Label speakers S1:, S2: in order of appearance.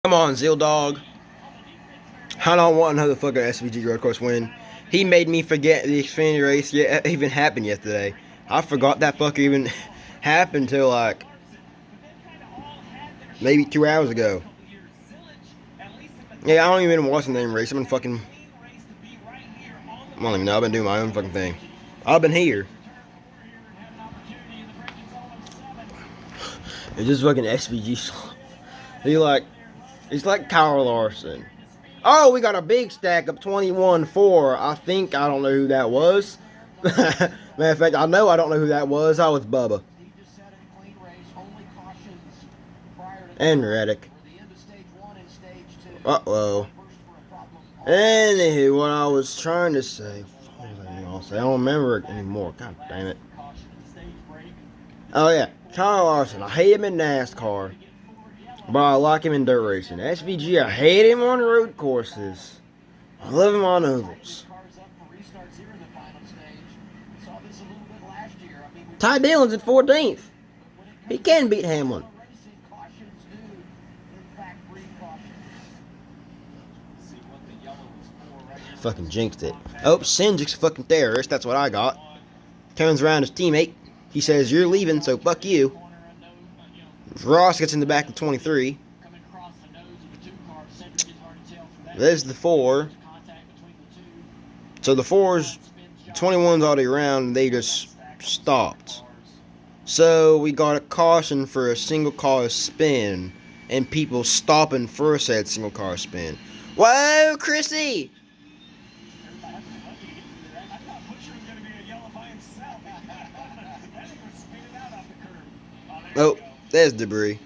S1: Come on, Zeal Dog. I don't want another fucking SVG road course win. He made me forget the Xfinity race even happened yesterday. I forgot that fucker even happened till like maybe 2 hours ago. Yeah, I don't even watch the name race. I've been fucking. I don't even know. I've been doing my own fucking thing. I've been here. It's just fucking SVG. He's like Kyle Larson. Oh, we got a big stack of 21-4. I don't know who that was. Matter of fact, I know I don't know who that was. I was Bubba. And Reddick. Uh-oh. Anywho, what I was trying to say. I don't remember it anymore. God damn it. Oh, yeah. Kyle Larson. I hate him in NASCAR. But I like him in dirt racing. SVG, I hate him on road courses. I love him on ovals. Ty Dillon's at 14th. He can beat Hamlin. Fucking jinxed it. Oh, Cindric's a fucking terrorist. That's what I got. Turns around his teammate. He says, "You're leaving, so fuck you." Ross gets in the back of 23. There's the 4. So the 4's, 21's already around, and they just stopped. So we got a caution for a single car spin, and people stopping for said single car spin. Whoa, Chrissy! Oh, there's debris.